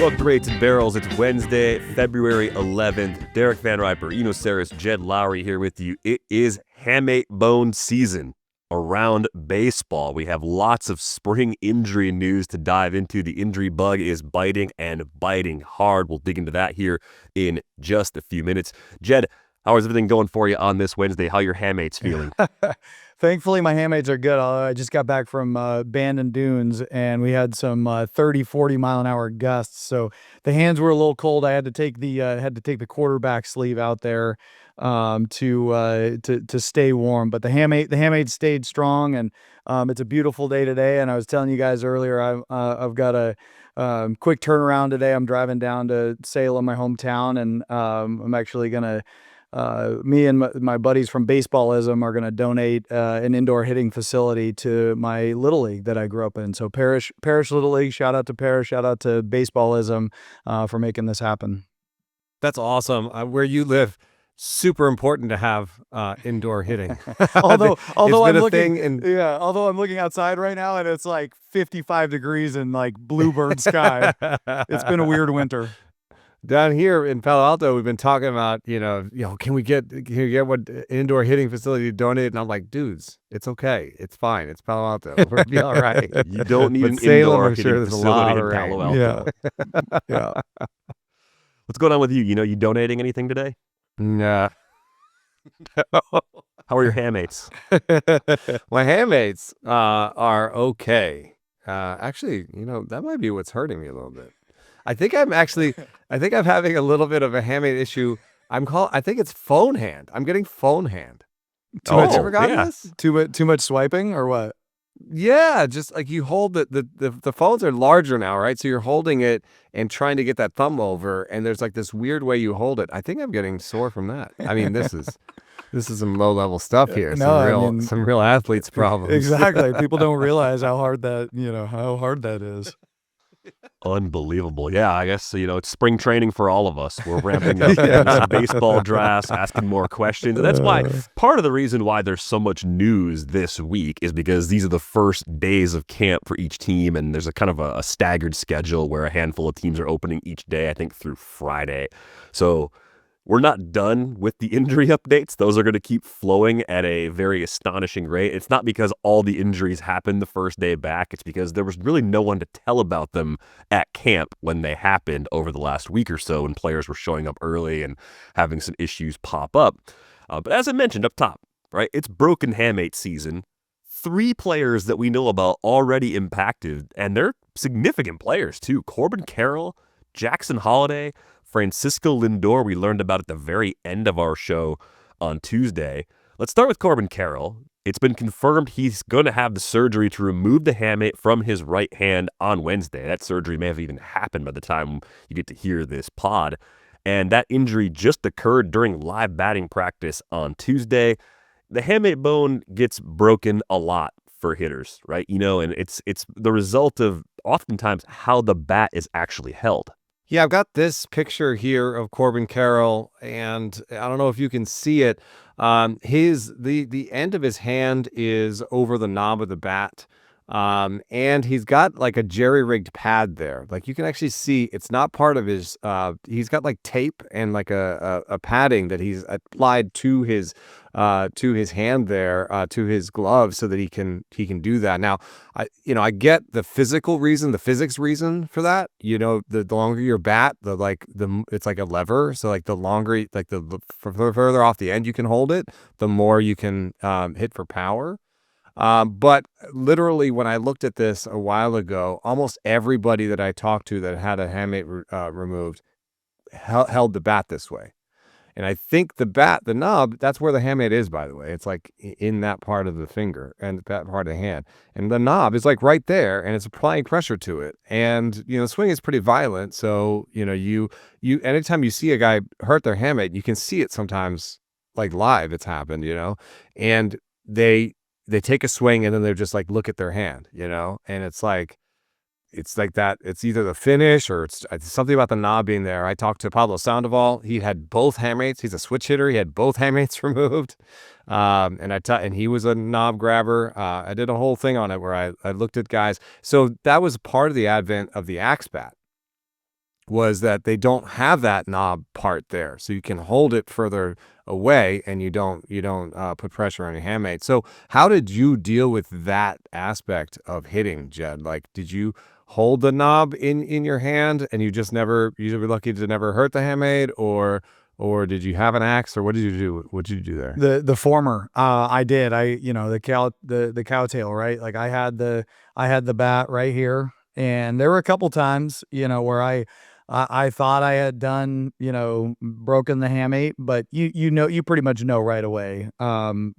Welcome to Rates and Barrels. It's Wednesday, February 11th. Derek Van Riper, Eno Saris, Jed Lowry here with you. It is Hamate bone season around baseball. We have lots of spring injury news to dive into. The injury bug is biting and biting hard. We'll dig into that here in just a few minutes. Jed, how is everything going for you on this Wednesday? How are your Hamates feeling? Thankfully, my Hamates are good. I just got back from Bandon Dunes, and we had some 30, 40 mile an hour gusts. So the hands were a little cold. I had to take the quarterback sleeve out there to stay warm. But the Hamate stayed strong, and it's a beautiful day today. And I was telling you guys earlier, I've got a quick turnaround today. I'm driving down to Salem, my hometown, and I'm actually gonna. Me and my buddies from Baseballism are going to donate an indoor hitting facility to my Little League that I grew up in. So Parish Little League, shout out to Parish, shout out to Baseballism for making this happen. That's awesome. Where you live, super important to have indoor hitting. although I'm looking outside right now and it's like 55 degrees and like bluebird sky. It's been a weird winter. Down here in Palo Alto, we've been talking about, can we get what indoor hitting facility to donate? And I'm like, dudes, it's okay. It's fine. It's Palo Alto. We'll be all right. You don't need an Salem, indoor I'm sure hitting there's a lot facility of in rain. Palo Alto. Yeah. What's going on with you? You donating anything today? Nah. How are your Hamates? My Hamates are okay. Actually, that might be what's hurting me a little bit. I think I'm having a little bit of a Hamate issue. I think it's phone hand. I'm getting phone hand. Too much. You ever gotten this? Too much swiping or what? Yeah, just like you hold the phones are larger now, right? So you're holding it and trying to get that thumb over, and there's like this weird way you hold it. I think I'm getting sore from that. I mean, this is some low level stuff here. Some real athletes problems. Exactly. People don't realize how hard that is. Unbelievable. Yeah, I guess, it's spring training for all of us. We're ramping up some baseball drafts, asking more questions. And that's why part of the reason why there's so much news this week is because these are the first days of camp for each team. And there's a kind of a staggered schedule where a handful of teams are opening each day, I think through Friday. So we're not done with the injury updates. Those are going to keep flowing at a very astonishing rate. It's not because all the injuries happened the first day back. It's because there was really no one to tell about them at camp when they happened over the last week or so, and players were showing up early and having some issues pop up. But as I mentioned up top, right, it's broken Hamate season. 3 players that we know about already impacted, and they're significant players too. Corbin Carroll, Jackson Holliday, Francisco Lindor, we learned about at the very end of our show on Tuesday. Let's start with Corbin Carroll. It's been confirmed he's going to have the surgery to remove the hamate from his right hand on Wednesday. That surgery may have even happened by the time you get to hear this pod. And that injury just occurred during live batting practice on Tuesday. The hamate bone gets broken a lot for hitters, right? And it's the result of oftentimes how the bat is actually held. Yeah, I've got this picture here of Corbin Carroll, and I don't know if you can see it. The end of his hand is over the knob of the bat, and he's got like a jerry-rigged pad there. Like you can actually see it's not part of his. He's got like tape and like a padding that he's applied to his hand there, to his glove, so that he can do that. Now, I get the physics reason for that. The longer your bat, it's like a lever. So like the longer, like the further off the end you can hold it, the more you can hit for power. But literally, when I looked at this a while ago, almost everybody that I talked to that had a hamate removed held the bat this way. And I think the knob, that's where the hamate is, by the way. It's like in that part of the finger and that part of the hand. And the knob is like right there, and it's applying pressure to it. And, the swing is pretty violent. So, you anytime you see a guy hurt their hamate, you can see it sometimes like live. It's happened, and they take a swing and then they're just like, look at their hand, and it's like that. It's either the finish or it's something about the knob being there. I talked to Pablo Sandoval. He had both hamates. He's a switch hitter. He had both hamates removed. And he was a knob grabber. I did a whole thing on it where I looked at guys. So that was part of the advent of the axe bat. was that they don't have that knob part there, so you can hold it further away, and you don't put pressure on your hamate. So how did you deal with that aspect of hitting, Jed? Like, did you hold the knob in your hand, and you were lucky to never hurt the hamate, or did you have an axe, or what did you do? What did you do there? The former, I did. The cowtail, right? Like I had the bat right here, and there were a couple times, where I thought I had done, broken the hamate, but you pretty much know right away. And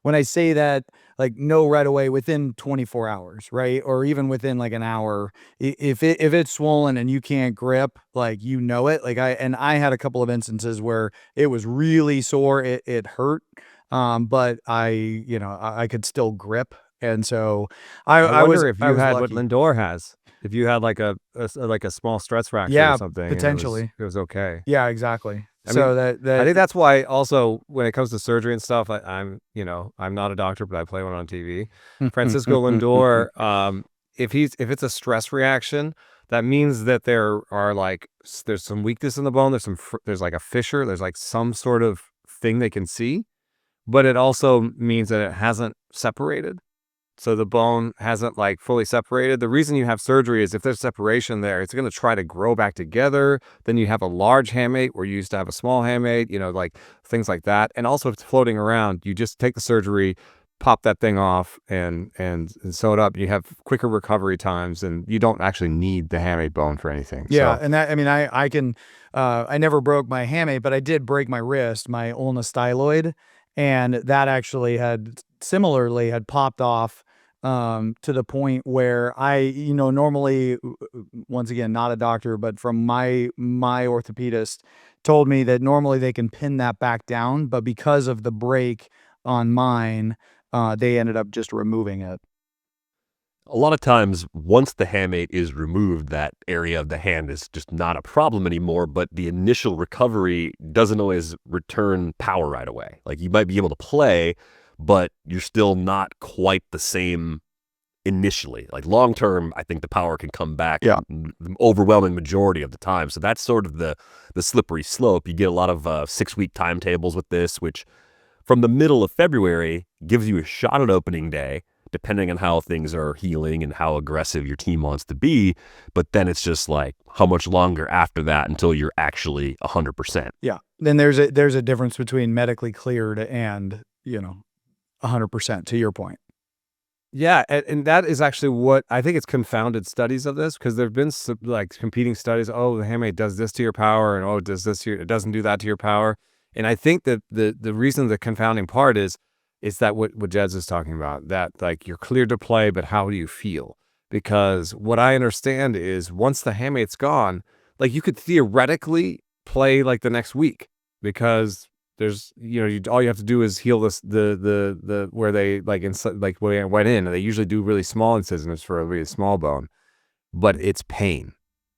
when I say that, like know right away within 24 hours, right? Or even within like an hour, if it's swollen and you can't grip, like it. Like I had a couple of instances where it was really sore, it hurt, but I could still grip. And so I I was wonder if I you was had what lucky. Lindor has. If you had like a small stress fracture or Yeah, something, and potentially. it was okay. Yeah, exactly. I mean, So I think that's why also when it comes to surgery and stuff, I'm not a doctor, but I play one on TV. Francisco Lindor, if it's a stress reaction, that means that there's some weakness in the bone. There's like a fissure. There's like some sort of thing they can see, but it also means that it hasn't separated. So the bone hasn't like fully separated. The reason you have surgery is if there's separation there, it's going to try to grow back together. Then you have a large hamate where you used to have a small hamate, like things like that. And also if it's floating around, you just take the surgery, pop that thing off and sew it up. You have quicker recovery times, and you don't actually need the hamate bone for anything. Yeah, So and that, I mean, I can, I never broke my hamate, but I did break my wrist, my ulna styloid, and that actually similarly had popped off, to the point where normally, once again, not a doctor, but from my orthopedist told me that normally they can pin that back down, but because of the break on mine, they ended up just removing it. A lot of times, once the hamate is removed, that area of the hand is just not a problem anymore, but the initial recovery doesn't always return power right away. Like you might be able to play, but you're still not quite the same initially. Like long term, I think the power can come back the overwhelming majority of the time. So that's sort of the slippery slope. You get a lot of 6-week timetables with this, which from the middle of February gives you a shot at opening day, depending on how things are healing and how aggressive your team wants to be. But then it's just like how much longer after that until you're actually 100%. Yeah. Then there's a difference between medically cleared and, 100%, to your point. yeah, and that is actually what I think it's confounded studies of this, because there have been some, like competing studies. Oh, the hamate does this to your power, and it doesn't do that to your power. And I think that the reason the confounding part is that what Jed's is talking about, that like you're cleared to play, but how do you feel? Because what I understand is once the hamate's gone, like you could theoretically play like the next week, because there's all you have to do is heal the where they like where it went in, and they usually do really small incisions for a really small bone, but it's pain.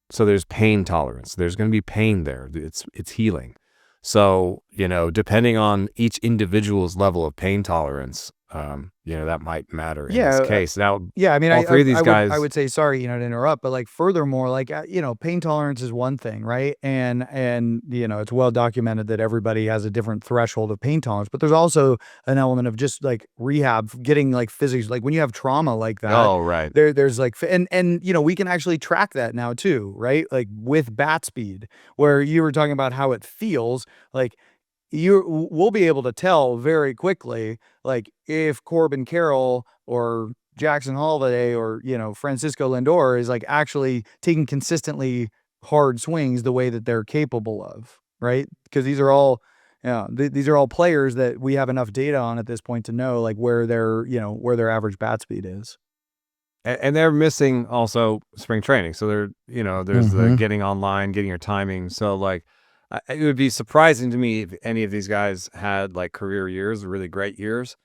So there's pain tolerance. There's going to be pain there. It's healing. So, depending on each individual's level of pain tolerance, that might matter in this case. Now, Yeah, I mean, all three of these guys, I would say, sorry, to interrupt, but like furthermore, like, pain tolerance is one thing, right? And it's well documented that everybody has a different threshold of pain tolerance, but there's also an element of just like rehab, getting like physics, like when you have trauma like that. oh, right. There's like, and we can actually track that now too, right? Like with bat speed, where you were talking about how it feels, like we'll be able to tell very quickly, like if Corbin Carroll or Jackson Holliday or, Francisco Lindor is like actually taking consistently hard swings the way that they're capable of, right? Because these are all, these are all players that we have enough data on at this point to know like where their average bat speed is. And they're missing also spring training. So there's the getting online, getting your timing. So like, it would be surprising to me if any of these guys had like career years, really great years.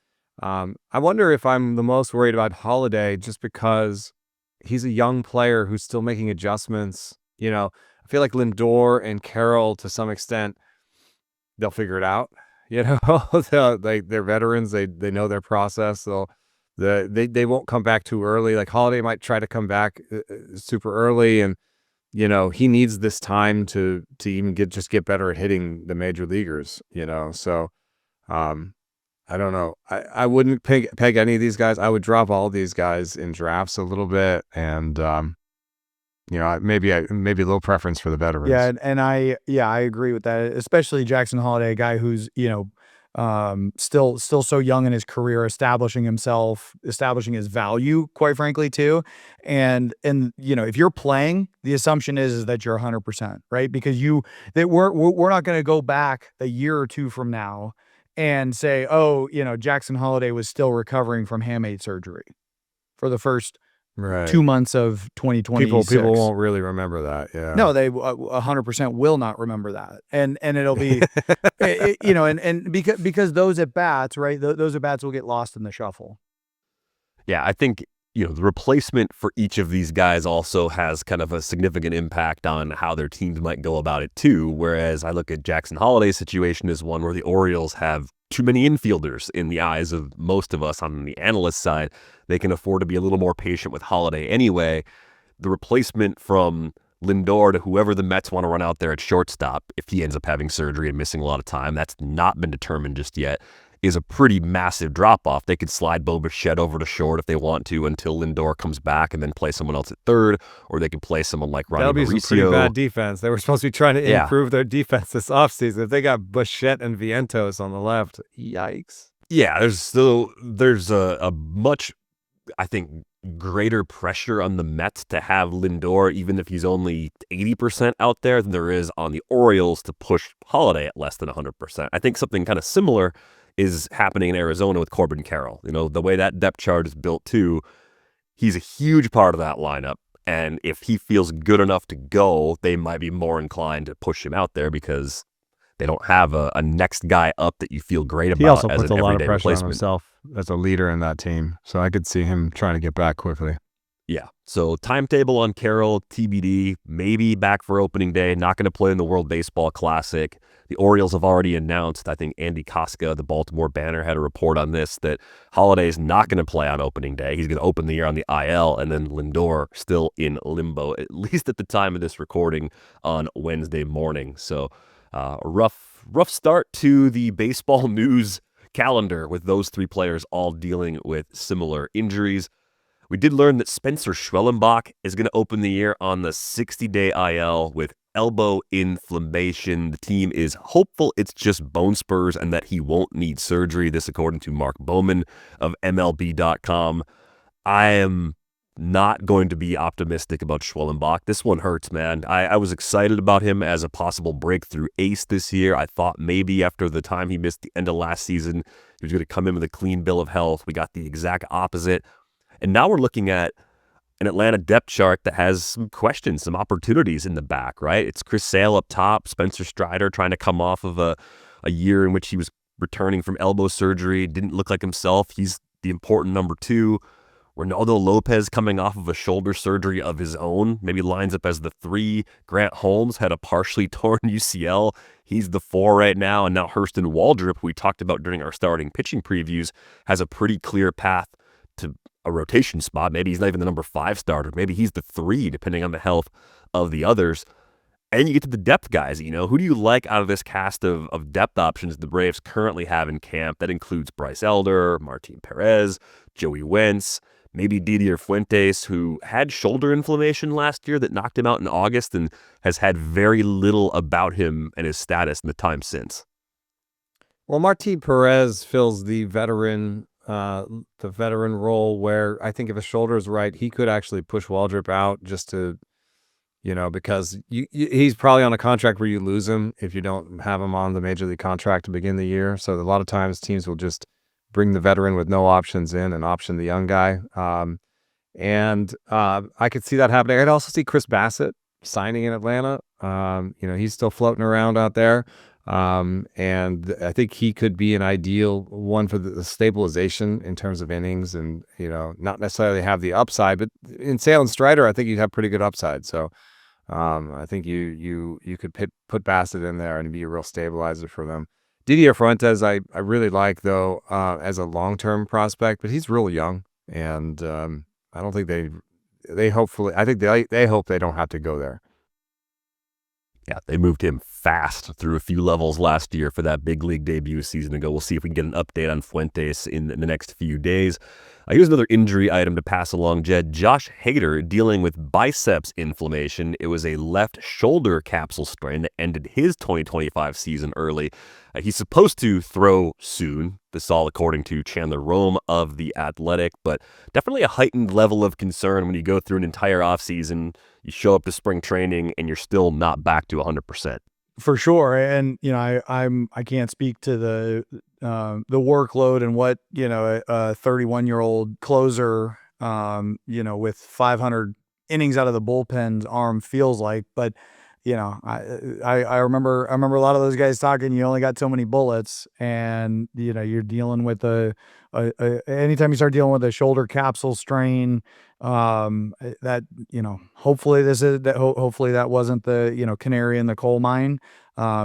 I wonder if I'm the most worried about Holliday, just because he's a young player who's still making adjustments. I feel like Lindor and Carroll, to some extent, they'll figure it out. They're veterans. They know their process. They won't come back too early. Like Holliday might try to come back super early, and he needs this time to even get better at hitting the major leaguers, So, I don't know. I wouldn't peg any of these guys. I would drop all these guys in drafts a little bit, and maybe a little preference for the veterans. Yeah, and I agree with that, especially Jackson Holliday, a guy who's, still so young in his career, establishing himself, establishing his value, quite frankly, too. And if you're playing, the assumption is that you're 100%, right? Because we're not going to go back a year or two from now and say, oh, Jackson Holliday was still recovering from hamate surgery for the first Right. 2 months of 2026. People won't really remember that. Yeah. No, they 100% will not remember that, and it'll be, and because those at bats, right? Those at bats will get lost in the shuffle. Yeah, I think the replacement for each of these guys also has kind of a significant impact on how their teams might go about it too. Whereas I look at Jackson Holliday's situation as one where the Orioles have too many infielders in the eyes of most of us on the analyst side. They can afford to be a little more patient with Holliday anyway. The replacement from Lindor to whoever the Mets want to run out there at shortstop, if he ends up having surgery and missing a lot of time, that's not been determined just yet, is a pretty massive drop-off. They could slide Bo Bichette over to short if they want to until Lindor comes back and then play someone else at third, or they could play someone like Ronnie That'll be Mauricio. some pretty bad defense. They were supposed to be trying to improve their defense this offseason. If they got Bichette and Vientos on the left, yikes. Yeah, there's a much, I think, greater pressure on the Mets to have Lindor, even if he's only 80% out there, than there is on the Orioles to push Holliday at less than 100%. I think something kind of similar is happening in Arizona with Corbin Carroll. The way that depth chart is built too, he's a huge part of that lineup. And if he feels good enough to go, they might be more inclined to push him out there because they don't have a next guy up that you feel great about. He also as puts an a lot of everyday pressure on replacement. himself as a leader in that team. So I could see him trying to get back quickly. Yeah. So timetable on Carroll, TBD, maybe back for opening day, not going to play in the World Baseball Classic. The Orioles have already announced, I think Andy Koska, the Baltimore Banner, had a report on this, that Holliday is not going to play on opening day. He's going to open the year on the IL, and then Lindor still in limbo, at least at the time of this recording on Wednesday morning. So a rough start to the baseball news calendar with those three players all dealing with similar injuries. We did learn that Spencer Schwellenbach is going to open the year on the 60-day IL with elbow inflammation. The team is hopeful it's just bone spurs and that he won't need surgery. This according to Mark Bowman of MLB.com. I am not going to be optimistic about Schwellenbach. This one hurts, man. I was excited about him as a possible breakthrough ace this year. I thought maybe after the time he missed the end of last season, he was going to come in with a clean bill of health. We got the exact opposite. And now we're looking at an Atlanta depth chart that has some questions, some opportunities in the back, right? It's Chris Sale up top, Spencer Strider trying to come off of a year in which he was returning from elbow surgery, didn't look like himself. He's the important number two. Ronaldo Lopez coming off of a shoulder surgery of his own, maybe lines up as the 3. Grant Holmes had a partially torn UCL. He's the 4 right now. And now Hurston Waldrop, who we talked about during our starting pitching previews, has a pretty clear path to a rotation spot. Maybe he's not even the number 5 starter. Maybe he's the 3, depending on the health of the others. And you get to the depth guys. Who do you like out of this cast of depth options the Braves currently have in camp? That includes Bryce Elder, Martin Perez, Joey Wentz, maybe Didier Fuentes, who had shoulder inflammation last year that knocked him out in August and has had very little about him and his status in the time since. Well, Martin Perez fills the veteran role where I think if his shoulder is right, he could actually push Waldrop out just to, because he's probably on a contract where you lose him if you don't have him on the major league contract to begin the year. So a lot of times teams will just bring the veteran with no options in and option the young guy. And I could see that happening. I'd also see Chris Bassett signing in Atlanta. He's still floating around out there. And I think he could be an ideal one for the stabilization in terms of innings and, not necessarily have the upside, but in Sale and Strider, I think you'd have pretty good upside. So, I think you could put Bassett in there and be a real stabilizer for them. Didier Fuentes, I really like though, as a long-term prospect, but he's real young and, I don't think they hope they don't have to go there. Yeah, they moved him fast through a few levels last year for that big league debut season ago. We'll see if we can get an update on Fuentes in the next few days. Here's another injury item to pass along, Jed. Josh Hader dealing with biceps inflammation. It was a left shoulder capsule strain that ended his 2025 season early. He's supposed to throw soon. This all according to Chandler Rome of The Athletic, but definitely a heightened level of concern when you go through an entire offseason, you show up to spring training, and you're still not back to 100%. For sure. And, I can't speak to the workload and what, a 31-year-old closer, with 500 innings out of the bullpen's arm feels like. But, I remember a lot of those guys talking, you only got so many bullets, and, you're dealing with anytime you start dealing with a shoulder capsule strain, that, hopefully hopefully that wasn't the, canary in the coal mine,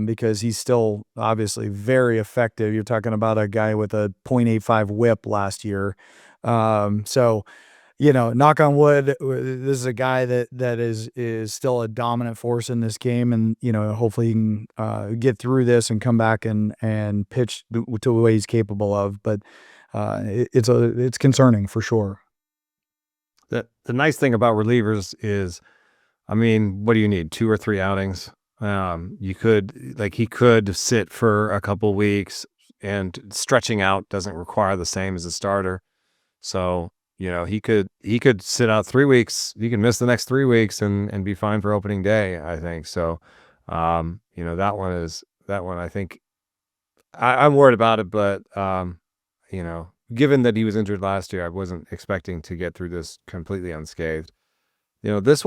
because he's still obviously very effective. You're talking about a guy with a .85 whip last year. So, knock on wood, this is a guy that is still a dominant force in this game, and hopefully he can get through this and come back and pitch to the way he's capable of. But it's concerning for sure. The nice thing about relievers is, what do you need? 2 or 3 outings. He could sit for a couple weeks, and stretching out doesn't require the same as a starter. So, he could sit out 3 weeks. He can miss the next 3 weeks and be fine for opening day, I think. So, that one I think I'm worried about it, but, given that he was injured last year, I wasn't expecting to get through this completely unscathed. This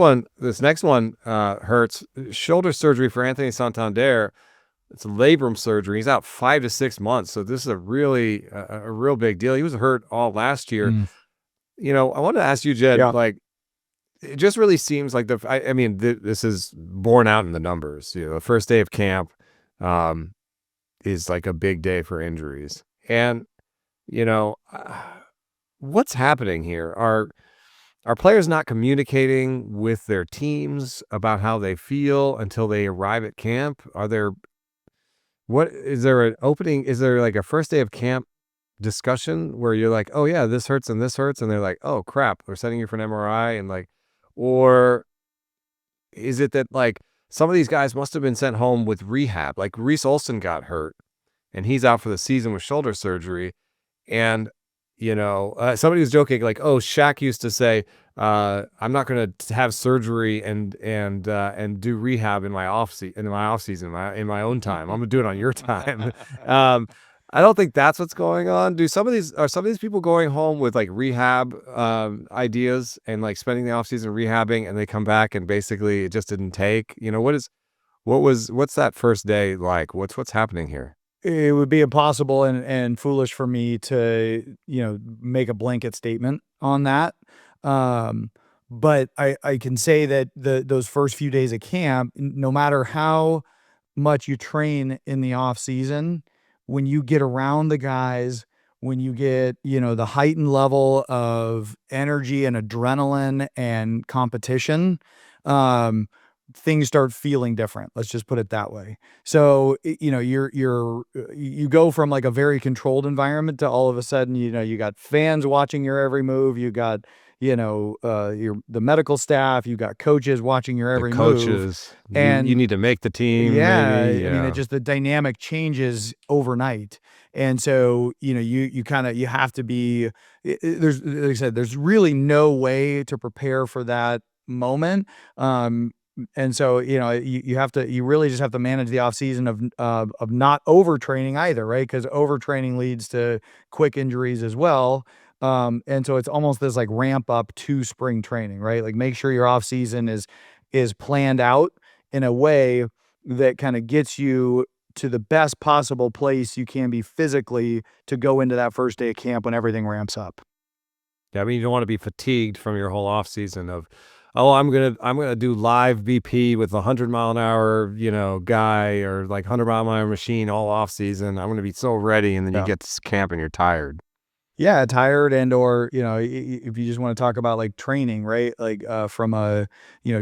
next one hurts. Shoulder surgery for Anthony Santander. It's a labrum surgery. He's out 5 to 6 months. So this is a real big deal. He was hurt all last year. I wanted to ask you, Jed, it just really seems like this is borne out in the numbers. The first day of camp is like a big day for injuries. And, what's happening here? Are players not communicating with their teams about how they feel until they arrive at camp? Is there an opening? Is there like a first day of camp discussion where you're like, oh yeah, this hurts, and they're like, oh crap, we're sending you for an MRI, and or is it that some of these guys must have been sent home with rehab? Like Reese Olson got hurt, and he's out for the season with shoulder surgery, and somebody was joking oh, Shaq used to say, I'm not going to have surgery and do rehab in my off season, in my own time. I'm going to do it on your time. I don't think that's what's going on. Are some of these people going home with rehab ideas and spending the off season rehabbing, and they come back and basically it just didn't take? What's that first day like? What's happening here? It would be impossible and foolish for me to, make a blanket statement on that. But I can say that those first few days of camp, no matter how much you train in the off season, when you get around the guys, when you get, the heightened level of energy and adrenaline and competition, things start feeling different. Let's just put it that way. So, you go from a very controlled environment to all of a sudden, you got fans watching your every move. You got, the medical staff, you got coaches watching your every move. And you need to make the team. Yeah. Maybe, It just, the dynamic changes overnight. And so, you have to be, there's, like I said, there's really no way to prepare for that moment. And so, you really just have to manage the off season of not overtraining either, right? Because overtraining leads to quick injuries as well. And so it's almost this ramp up to spring training, right? Make sure your off season is planned out in a way that kind of gets you to the best possible place you can be physically to go into that first day of camp when everything ramps up. Yeah, you don't want to be fatigued from your whole off season of, oh, I'm gonna do live BP with 100-mile-an-hour, guy, or 100-mile-an-hour machine all off season. I'm gonna be so ready, and then you get to camp and you're tired. Yeah, tired or, if you just want to talk about like training, right? Like from a,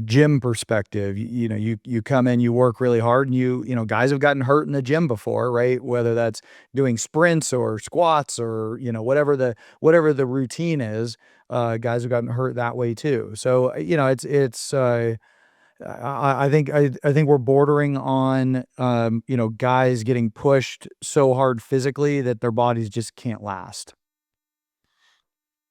gym perspective, you come in, you work really hard and guys have gotten hurt in the gym before, right? Whether that's doing sprints or squats or, whatever the routine is, guys have gotten hurt that way too. So, I think we're bordering on, guys getting pushed so hard physically that their bodies just can't last.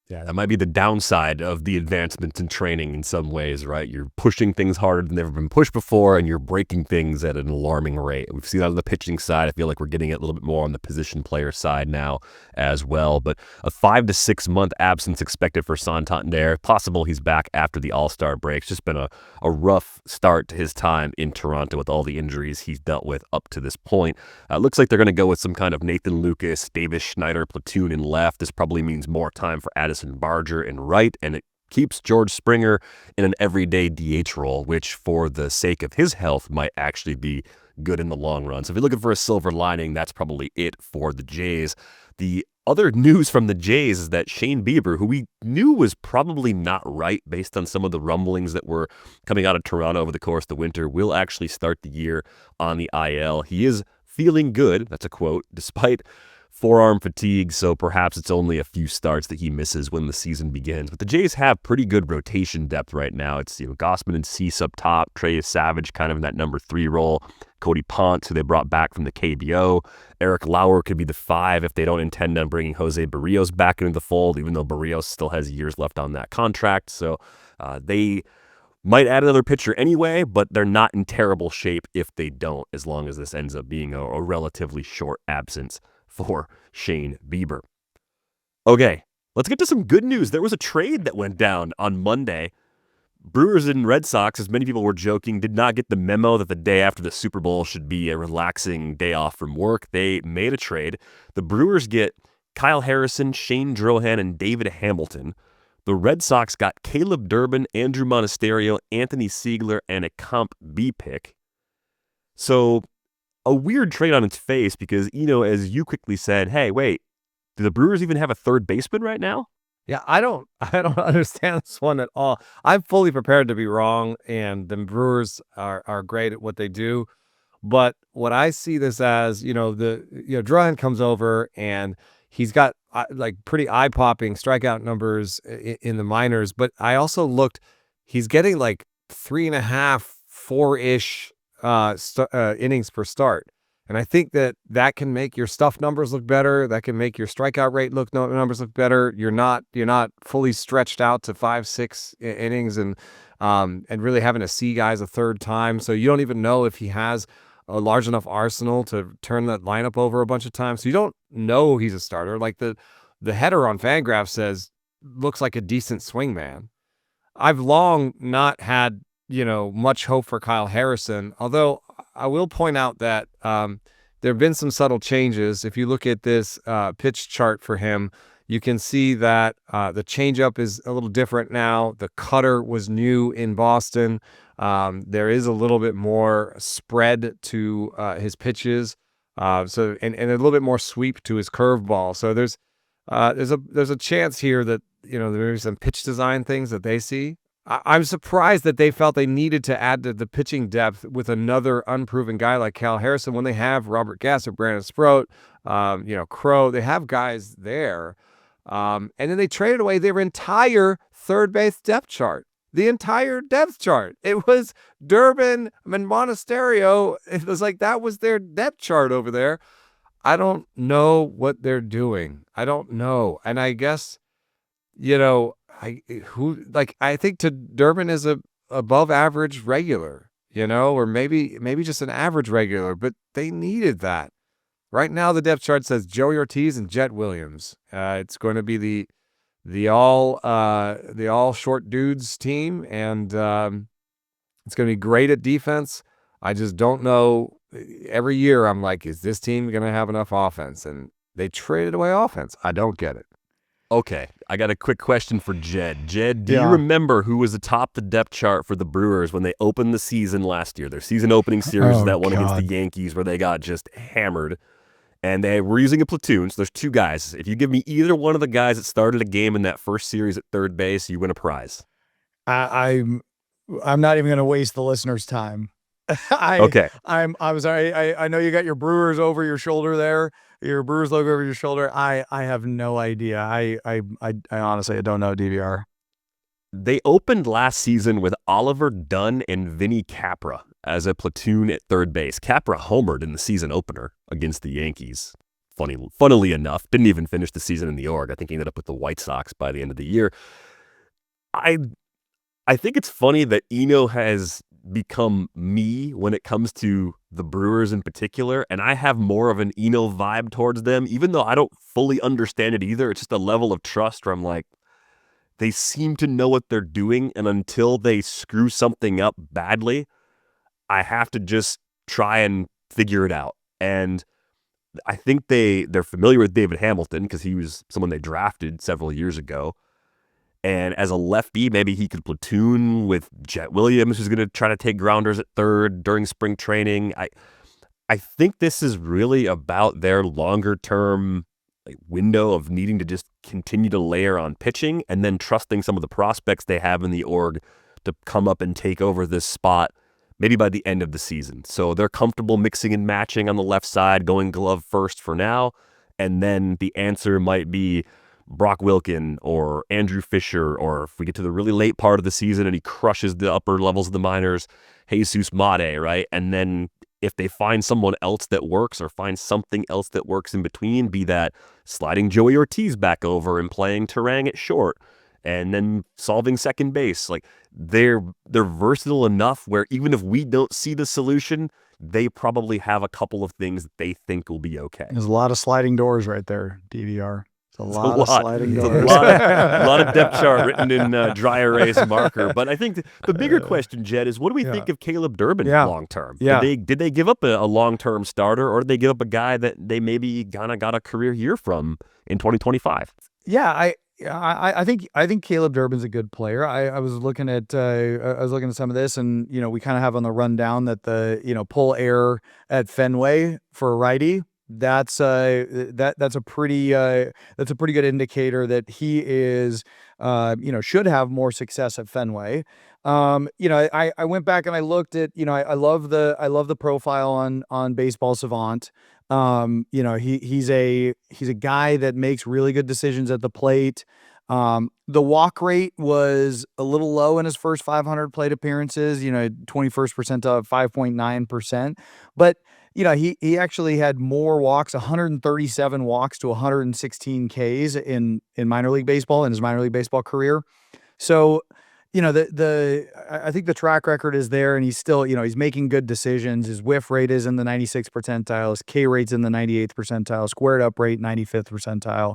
Yeah, that might be the downside of the advancements in training in some ways, right? You're pushing things harder than they've ever been pushed before, and you're breaking things at an alarming rate. We've seen that on the pitching side. I feel like we're getting it a little bit more on the position player side now as well. But a 5 to 6 month absence expected for Santander. Possible he's back after the All-Star break. It's just been a rough start to his time in Toronto with all the injuries he's dealt with up to this point. Looks like they're going to go with some kind of Nathan Lucas, Davis Schneider platoon in left. This probably means more time for Addison Barger in right, and it keeps George Springer in an everyday DH role, which for the sake of his health might actually be good in the long run. So if you're looking for a silver lining, that's probably it for the Jays. The other news from the Jays is that Shane Bieber, who we knew was probably not right based on some of the rumblings that were coming out of Toronto over the course of the winter, will actually start the year on the IL. He is feeling good, that's a quote, despite forearm fatigue, so perhaps it's only a few starts that he misses when the season begins. But the Jays have pretty good rotation depth right now. It's Gausman and Cease up top, Trey Savage kind of in that number 3 role, Cody Ponce, who they brought back from the KBO. Eric Lauer could be the 5 if they don't intend on bringing Jose Barrios back into the fold, even though Barrios still has years left on that contract. So they might add another pitcher anyway, but they're not in terrible shape if they don't, as long as this ends up being a relatively short absence for Shane Bieber. Okay, let's get to some good news. There was a trade that went down on Monday. Brewers and Red Sox, as many people were joking, did not get the memo that the day after the Super Bowl should be a relaxing day off from work. They made a trade. The Brewers get Kyle Harrison, Shane Drohan, and David Hamilton. The Red Sox got Caleb Durbin, Andrew Monasterio, Anthony Siegler, and a Comp B pick. So a weird trade on its face because, as you quickly said, hey, wait, do the Brewers even have a third baseman right now? Yeah, I don't understand this one at all. I'm fully prepared to be wrong, and the Brewers are great at what they do. But what I see this as, Drohan comes over and he's got like pretty eye-popping strikeout numbers in the minors. But I also looked, he's getting like 3.5, 4-ish innings per start. And I think that can make your stuff numbers look better. That can make your strikeout rate numbers look better. You're not fully stretched out to 5-6 innings and really having to see guys a third time. So you don't even know if he has a large enough arsenal to turn that lineup over a bunch of times. So you don't know he's a starter. Like the header on Fangraphs says, looks like a decent swingman. I've long not had much hope for Kyle Harrison, although I will point out that there have been some subtle changes. If you look at this pitch chart for him, you can see that the changeup is a little different now. The cutter was new in Boston. There is a little bit more spread to his pitches, and a little bit more sweep to his curveball. So there's a chance here that there's some pitch design things that they see. I'm surprised that they felt they needed to add to the pitching depth with another unproven guy like Cal Harrison when they have Robert Gasser, Brandon Sproat, Crow. They have guys there. And then they traded away their entire third base depth chart. The entire depth chart. It was Durbin and Monasterio. It was like that was their depth chart over there. I don't know what they're doing. I don't know. And I guess, I think to Durbin is a above average regular, or maybe just an average regular, but they needed that. Right now, the depth chart says Joey Ortiz and Jet Williams. It's going to be the all short dudes team, and it's going to be great at defense. I just don't know. Every year, I'm like, is this team going to have enough offense? And they traded away offense. I don't get it. Okay, I got a quick question for Jed. Jed, do you remember who was atop the depth chart for the Brewers when they opened the season last year? Their season opening series, that one against the Yankees where they got just hammered. And we're using a platoon, so there's 2 guys. If you give me either one of the guys that started a game in that first series at third base, you win a prize. I'm not even going to waste the listeners' time. Okay. I'm sorry. I know you got your Brewers over your shoulder there, your Brewers logo over your shoulder. I have no idea. I honestly, I don't know DVR. They opened last season with Oliver Dunn and Vinny Capra as a platoon at third base. Capra homered in the season opener against the Yankees. Funnily enough, didn't even finish the season in the org. I think he ended up with the White Sox by the end of the year. I think it's funny that Eno has become me when it comes to the Brewers in particular, and I have more of an Eno vibe towards them, even though I don't fully understand it either. It's just a level of trust where I'm like, they seem to know what they're doing, and until they screw something up badly, I have to just try and figure it out. And I think they're familiar with David Hamilton because he was someone they drafted several years ago. And as a lefty, maybe he could platoon with Jet Williams, who's going to try to take grounders at third during spring training. I think this is really about their longer-term window of needing to just continue to layer on pitching and then trusting some of the prospects they have in the org to come up and take over this spot maybe by the end of the season. So they're comfortable mixing and matching on the left side, going glove first for now, and then the answer might be Brock Wilken or Andrew Fisher, or if we get to the really late part of the season and he crushes the upper levels of the minors, Jesus Mate, right? And then if they find someone else that works or find something else that works in between, be that sliding Joey Ortiz back over and playing Terang at short and then solving second base, like they're versatile enough where even if we don't see the solution, they probably have a couple of things that they think will be okay. There's a lot of sliding doors right there, DVR. A lot of sliding doors. A lot of depth chart written in dry erase marker. But I think the bigger question, Jed, is what do we think of Caleb Durbin long term? Yeah. Did they give up a long term starter, or did they give up a guy that they maybe kind of got a career year from in 2025? Yeah, I think Caleb Durbin's a good player. I was looking at some of this, and we kind of have on the rundown that the pull air at Fenway for a righty. That's a pretty good indicator that he is should have more success at Fenway. I went back and I looked at I love the profile on Baseball Savant. He's a guy that makes really good decisions at the plate. The walk rate was a little low in his first 500 plate appearances, 21st percentile, 5.9%, but he actually had more walks, 137 walks to 116 Ks in minor league baseball in his minor league baseball career. So, I think the track record is there, and he's still, he's making good decisions. His whiff rate is in the 96th percentile. His K rate's in the 98th percentile. Squared up rate, 95th percentile.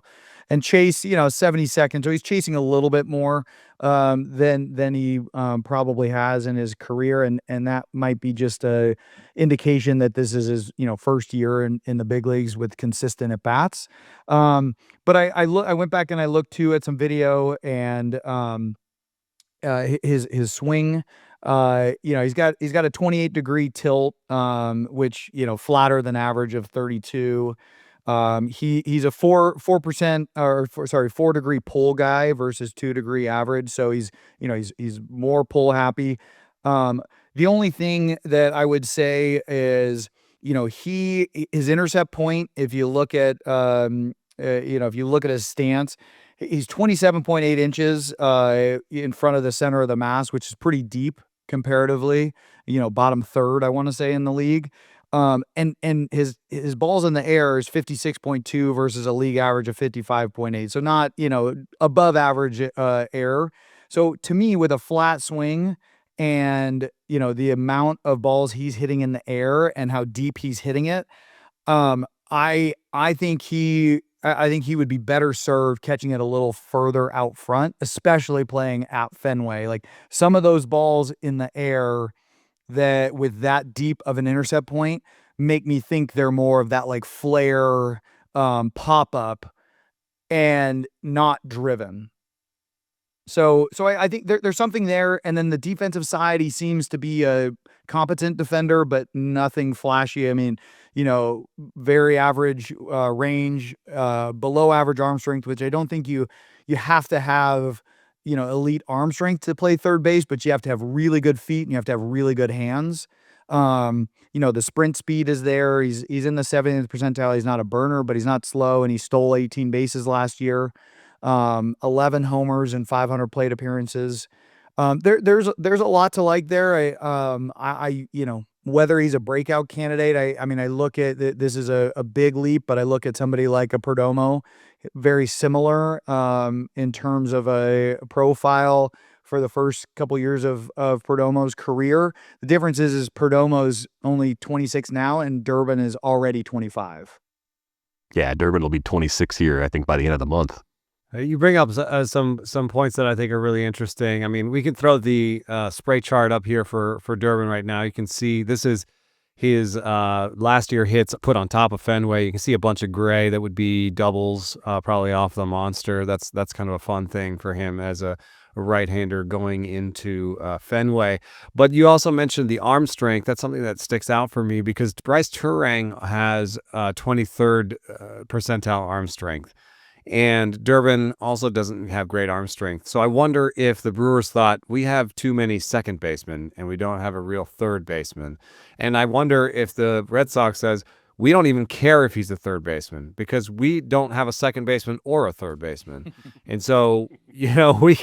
And chase, 72nd. So he's chasing a little bit more than he probably has in his career, and that might be just a indication that this is his first year in the big leagues with consistent at bats. But I went back and I looked too at some video, and his swing. He's got a 28-degree tilt, which flatter than average of 32. He's a 4-degree pull guy versus 2-degree average. So he's more pull happy. The only thing that I would say is, his intercept point, if you look at his stance, he's 27.8 inches in front of the center of the mass, which is pretty deep comparatively, bottom third, I want to say, in the league. And his balls in the air is 56.2 versus a league average of 55.8. So not, above average air. So to me, with a flat swing and, the amount of balls he's hitting in the air and how deep he's hitting it, I think he would be better served catching it a little further out front, especially playing at Fenway. Like some of those balls in the air that with that deep of an intercept point make me think they're more of that like flare pop up and not driven. So I think there's something there. And then the defensive side, he seems to be a competent defender, but nothing flashy. I mean, very average range, below average arm strength, which I don't think you have to have, elite arm strength to play third base, but you have to have really good feet and you have to have really good hands. The sprint speed is there. He's in the 70th percentile. He's not a burner, but he's not slow, and he stole 18 bases last year. 11 homers and 500 plate appearances. There's a lot to like there. Whether he's a breakout candidate, I mean, I look at this is a big leap, but I look at somebody like a Perdomo, very similar in terms of a profile for the first couple years of Perdomo's career. The difference is Perdomo's only 26 now, and Durbin is already 25. Yeah, Durbin will be 26 here, I think, by the end of the month. You bring up some points that I think are really interesting. I mean, we can throw the spray chart up here for Durbin right now. You can see this is his last year hits put on top of Fenway. You can see a bunch of gray that would be doubles, probably off the monster. That's kind of a fun thing for him as a right-hander going into Fenway. But you also mentioned the arm strength. That's something that sticks out for me because Bryce Turang has 23rd percentile arm strength. And Durbin also doesn't have great arm strength. So I wonder if the Brewers thought, we have too many second basemen and we don't have a real third baseman. And I wonder if the Red Sox says, we don't even care if he's a third baseman because we don't have a second baseman or a third baseman. And so, we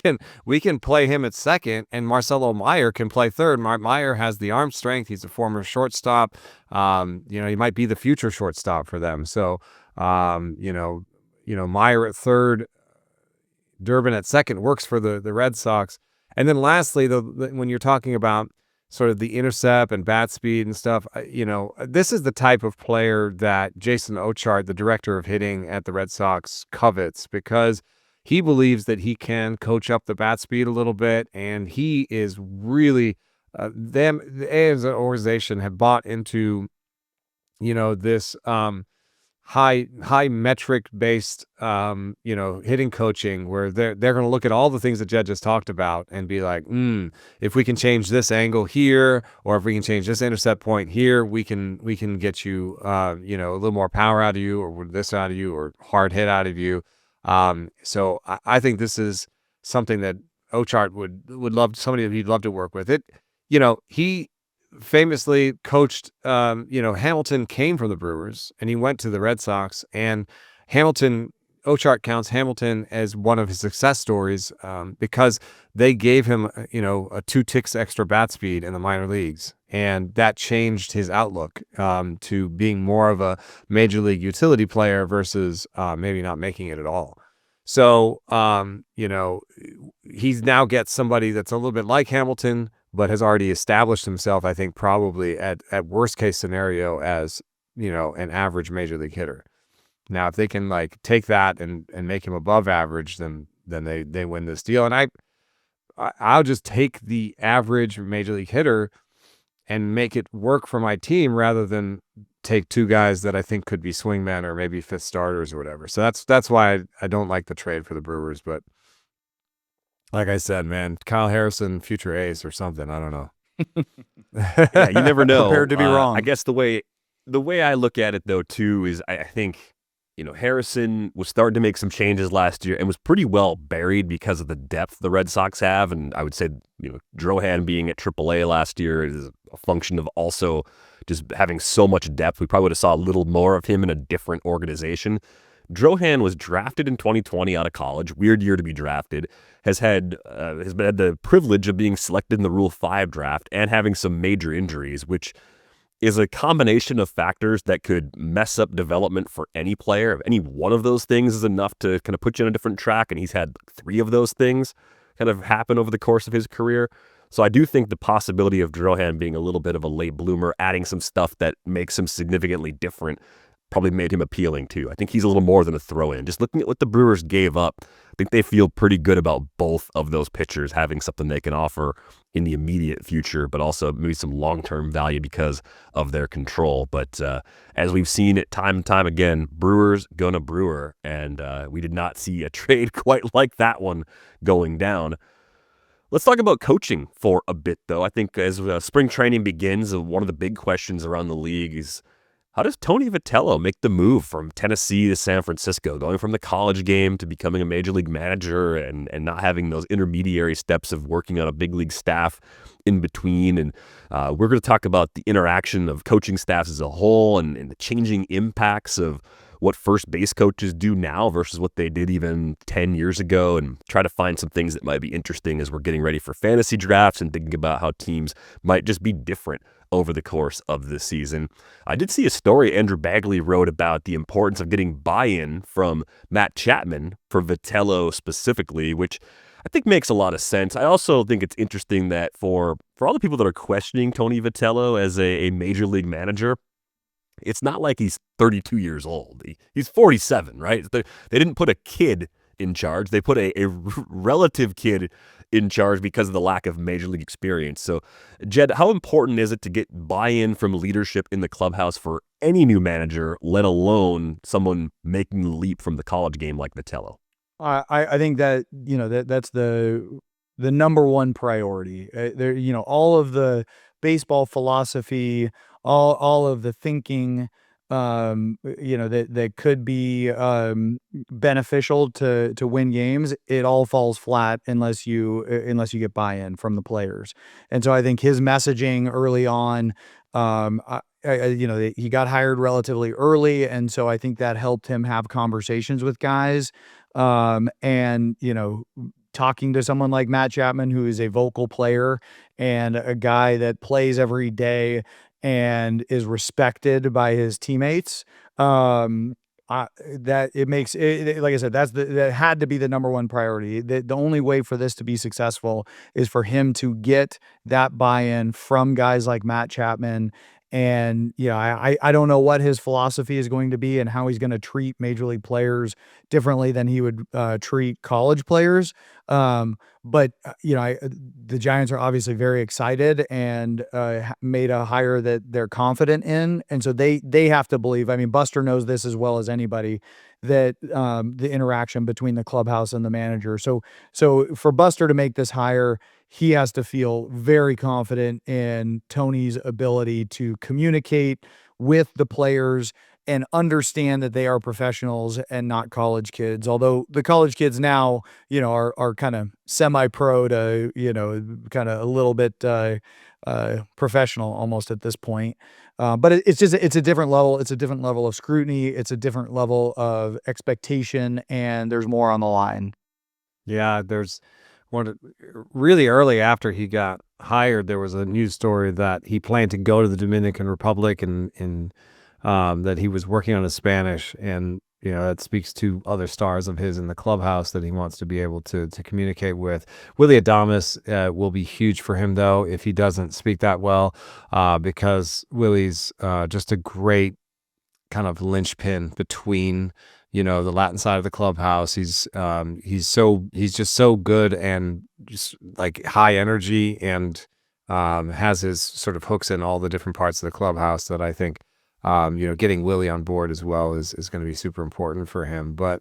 can play him at second and Marcelo Meyer can play third. Meyer has the arm strength. He's a former shortstop. He might be the future shortstop for them. So, Meyer at third, Durbin at second works for the Red Sox. And then lastly, when you're talking about sort of the intercept and bat speed and stuff, this is the type of player that Jason Ochart, the director of hitting at the Red Sox, covets because he believes that he can coach up the bat speed a little bit. And he is really, the A as an organization have bought into, this, high metric based hitting coaching where they're going to look at all the things that Jed just talked about and be like, if we can change this angle here, or if we can change this intercept point here, we can get you a little more power out of you, or this out of you, or hard hit out of you. So I think this is something that Ochart would love, somebody that he'd love to work with. He famously coached, Hamilton came from the Brewers and he went to the Red Sox, and Ochart counts Hamilton as one of his success stories because they gave him, a 2 ticks extra bat speed in the minor leagues. And that changed his outlook to being more of a major league utility player versus maybe not making it at all. So, he's now gets somebody that's a little bit like Hamilton, but has already established himself, I think, probably at worst case scenario as, an average major league hitter. Now, if they can take that and make him above average, then they win this deal. And I'll just take the average major league hitter and make it work for my team rather than take 2 guys that I think could be swingmen or maybe fifth starters or whatever. So that's why I don't like the trade for the Brewers, but like I said, man, Kyle Harrison, future ace or something. I don't know. Yeah, you never know. Prepared to be wrong. I guess the way I look at it, though, too, is I think, Harrison was starting to make some changes last year and was pretty well buried because of the depth the Red Sox have. And I would say, Drohan being at AAA last year is a function of also just having so much depth. We probably would have saw a little more of him in a different organization. Drohan was drafted in 2020 out of college. Weird year to be drafted. Has had the privilege of being selected in the Rule 5 draft and having some major injuries, which is a combination of factors that could mess up development for any player. If any one of those things is enough to kind of put you on a different track, and he's had 3 of those things kind of happen over the course of his career. So I do think the possibility of Drohan being a little bit of a late bloomer, adding some stuff that makes him significantly different, probably made him appealing too. I think he's a little more than a throw-in. Just looking at what the Brewers gave up think they feel pretty good about both of those pitchers having something they can offer in the immediate future, but also maybe some long-term value because of their control. But as we've seen it time and time again, Brewers gonna brewer, and we did not see a trade quite like that one going down. Let's talk about coaching for a bit, though. I think as spring training begins, one of the big questions around the league is, how does Tony Vitello make the move from Tennessee to San Francisco, going from the college game to becoming a major league manager and not having those intermediary steps of working on a big league staff in between? And we're going to talk about the interaction of coaching staffs as a whole and the changing impacts of what first base coaches do now versus what they did even 10 years ago, and try to find some things that might be interesting as we're getting ready for fantasy drafts and thinking about how teams might just be different over the course of the season. I did see a story Andrew Bagley wrote about the importance of getting buy-in from Matt Chapman for Vitello specifically, which I think makes a lot of sense. I also think it's interesting that for all the people that are questioning Tony Vitello as a major league manager, it's not like he's 32 years old. He's 47, right? They didn't put a kid in charge. They put a relative kid in charge because of the lack of major league experience. So, Jed, how important is it to get buy-in from leadership in the clubhouse for any new manager, let alone someone making the leap from the college game like Vitello? I think that, that's the number one priority. All of the baseball philosophy, all of the thinking, that could be beneficial to win games, it all falls flat unless you get buy-in from the players. And so I think his messaging early on, he got hired relatively early, and so I think that helped him have conversations with guys, and talking to someone like Matt Chapman, who is a vocal player and a guy that plays every day and is respected by his teammates. That it makes it, like I said, that had to be the number one priority. The only way for this to be successful is for him to get that buy-in from guys like Matt Chapman. And I don't know what his philosophy is going to be and how he's going to treat major league players differently than he would treat college players. But the Giants are obviously very excited and made a hire that they're confident in, and so they have to believe. I mean, Buster knows this as well as anybody, that the interaction between the clubhouse and the manager. So for Buster to make this hire, he has to feel very confident in Tony's ability to communicate with the players and understand that they are professionals and not college kids. Although the college kids now, are kind of semi-pro to, kind of a little bit professional almost at this point. But it's a different level. It's a different level of scrutiny. It's a different level of expectation, and there's more on the line. Yeah, there's really early after he got hired, there was a news story that he planned to go to the Dominican Republic and that he was working on his Spanish, and that speaks to other stars of his in the clubhouse that he wants to be able to communicate with. Willy Adames will be huge for him, though, if he doesn't speak that well, because Willy's just a great kind of linchpin between the Latin side of the clubhouse. He's just so good and just like high energy, and has his sort of hooks in all the different parts of the clubhouse that I think getting Willy on board as well is going to be super important for him. But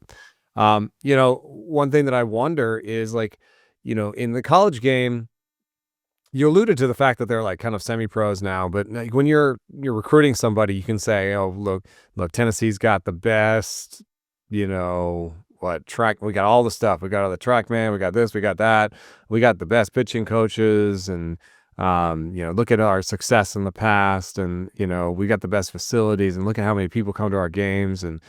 one thing that I wonder is, like, in the college game, you alluded to the fact that they're like kind of semi-pros now, but like, when you're recruiting somebody, you can say, oh, look, Tennessee's got the best, track, we got all the stuff. We got all the track man, we got this, we got that. We got the best pitching coaches, and look at our success in the past, and we got the best facilities, and look at how many people come to our games. And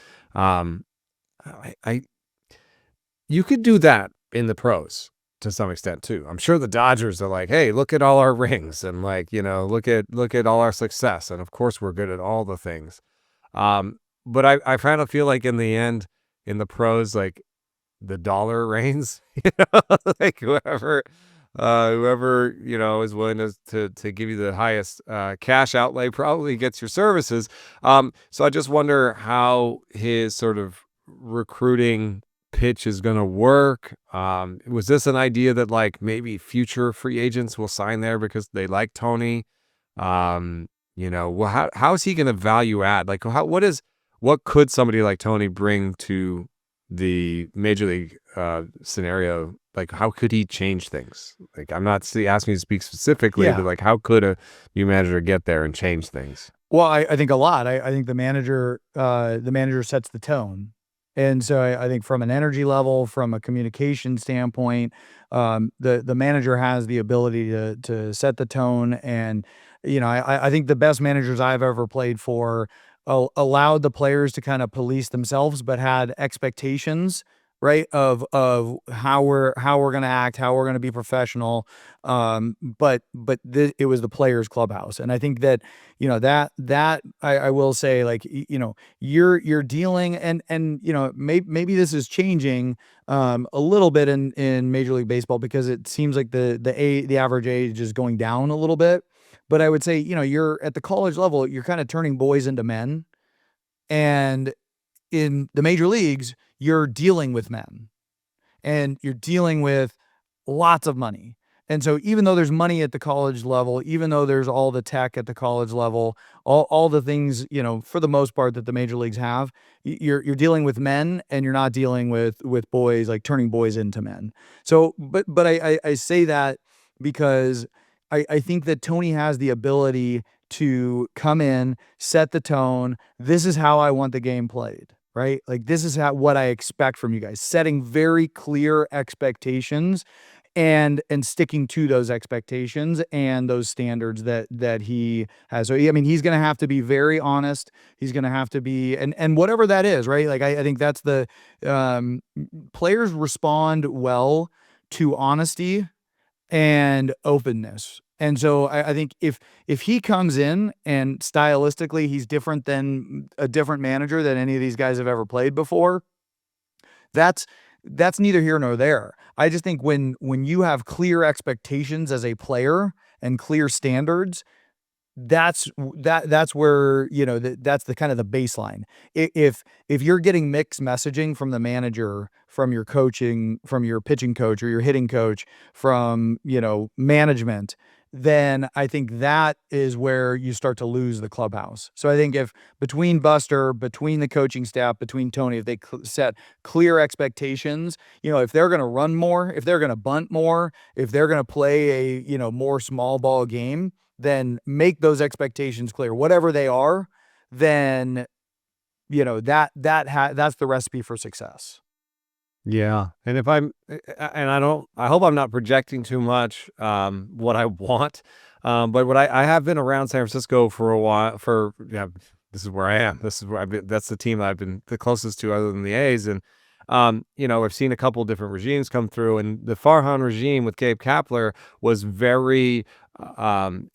you could do that in the pros to some extent too. I'm sure the Dodgers are like, hey, look at all our rings, and look at all our success, and of course we're good at all the things. But I kind of feel like in the end, in the pros, like the dollar reigns. Like whoever is willing to give you the highest cash outlay probably gets your services. So I just wonder how his sort of recruiting pitch is going to work? Was this an idea that like maybe future free agents will sign there because they like Tony? Well, how is he going to value add? Like, what could somebody like Tony bring to the major league scenario? Like, how could he change things? Like, I'm not asking you to speak specifically, but like, how could a new manager get there and change things? Well, I think a lot. I think the manager sets the tone. And so I think from an energy level, from a communication standpoint, the manager has the ability to set the tone. And, I think the best managers I've ever played for allowed the players to kind of police themselves, but had expectations, right, of how we're going to act, how we're going to be professional. But it was the players' clubhouse, and I think that that I will say, like, you're dealing, and maybe this is changing a little bit in Major League Baseball, because it seems like the average age is going down a little bit. But I would say, you're at the college level, you're kind of turning boys into men. And in the major leagues, you're dealing with men, and you're dealing with lots of money. And so even though there's money at the college level, even though there's all the tech at the college level, all the things, for the most part, that the major leagues have, you're dealing with men, and you're not dealing with boys, like turning boys into men. So, but I say that because I think that Tony has the ability to come in, set the tone. This is how I want the game played, right? Like, this is what I expect from you guys, setting very clear expectations and sticking to those expectations and those standards that he has. So, I mean, he's going to have to be very honest. He's going to have to be, and whatever that is, right? Like, I think that's the, players respond well to honesty and openness. And so I think if he comes in and stylistically he's different than a different manager that any of these guys have ever played before, that's neither here nor there. I just think when you have clear expectations as a player and clear standards, that's where, that's the kind of the baseline. If you're getting mixed messaging from the manager, from your coaching, from your pitching coach or your hitting coach, from, management, then I think that is where you start to lose the clubhouse. So I think if between Buster, between the coaching staff, between Tony, if they set clear expectations, if they're going to run more, if they're going to bunt more, if they're going to play a, more small ball game, then make those expectations clear, whatever they are, then, that's the recipe for success. Yeah. And I hope I'm not projecting too much, what I want. But I have been around San Francisco for a while this is where I am. This is where that's the team I've been the closest to other than the A's. And, I've seen a couple different regimes come through, and the Farhan regime with Gabe Kapler was very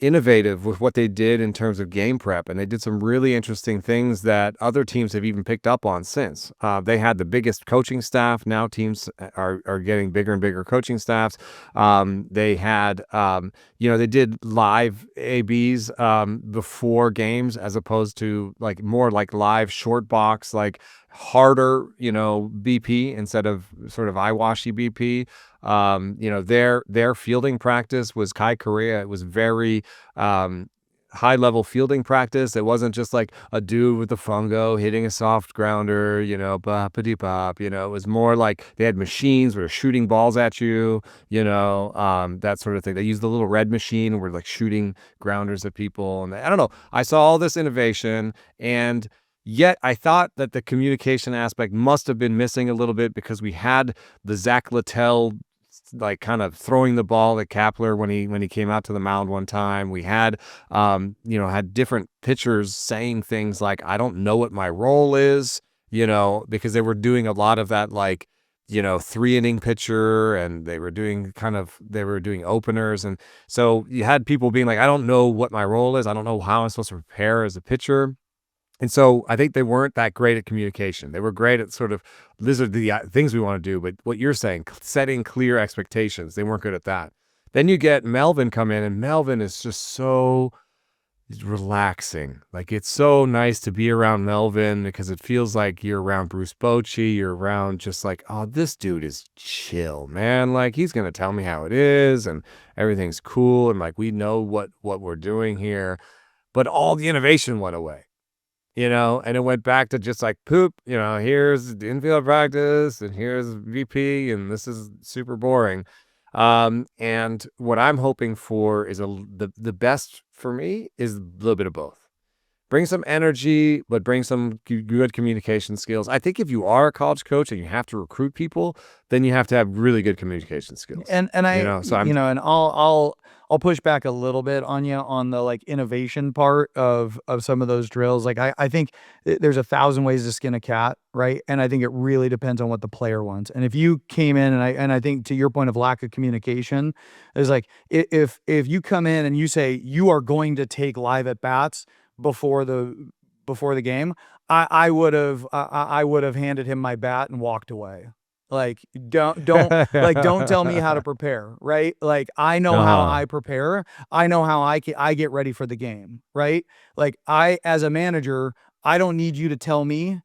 innovative with what they did in terms of game prep, and they did some really interesting things that other teams have even picked up on since. They had the biggest coaching staff. Now teams are getting bigger and bigger coaching staffs. They had they did live ABs before games, as opposed to more like live short box, like harder BP instead of sort of eye-washy BP. Their fielding practice was Kai Correa. It was very high level fielding practice. It wasn't just like a dude with a fungo hitting a soft grounder, bop. It was more like they had machines where they're shooting balls at you, that sort of thing. They used the little red machine where like shooting grounders at people. And I don't know. I saw all this innovation, and yet I thought that the communication aspect must have been missing a little bit, because we had the Zach Littell kind of throwing the ball at Kapler when he came out to the mound one time. We had had different pitchers saying things like, I don't know what my role is, because they were doing a lot of that 3-inning pitcher, and they were doing openers. And so you had people being like, I don't know what my role is. I don't know how I'm supposed to prepare as a pitcher. And so I think they weren't that great at communication. They were great at sort of, these are the things we want to do, but what you're saying, setting clear expectations, they weren't good at that. Then you get Melvin come in, and Melvin is just so relaxing. Like, it's so nice to be around Melvin because it feels like you're around Bruce Bochy. You're around just like, oh, this dude is chill, man. Like, he's going to tell me how it is and everything's cool. And like, we know what we're doing here. But all the innovation went away, and it went back to just like poop, here's infield practice and here's VP and this is super boring. And what I'm hoping for is the best for me is a little bit of both. Bring some energy, but bring some good communication skills. I think if you are a college coach and you have to recruit people, then you have to have really good communication skills. And and I'll push back a little bit on you on the like innovation part of some of those drills. Like I think there's 1,000 ways to skin a cat, right? And I think it really depends on what the player wants. And if you came in and I think to your point of lack of communication, is like if you come in and you say you are going to take live at bats before the game, I would have handed him my bat and walked away. Like don't tell me how to prepare, right? Like I know how I prepare. I know how I get ready for the game, right? Like as a manager, I don't need you to tell me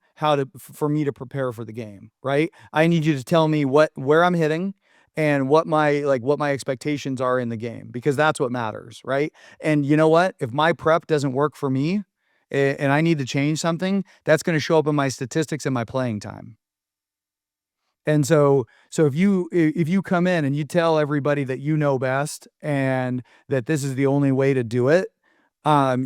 for me to prepare for the game, right? I need you to tell me where I'm hitting and what my expectations are in the game, because that's what matters, right? And you know what? If my prep doesn't work for me and I need to change something, that's going to show up in my statistics and my playing time. And so if you come in and you tell everybody that you know best and that this is the only way to do it,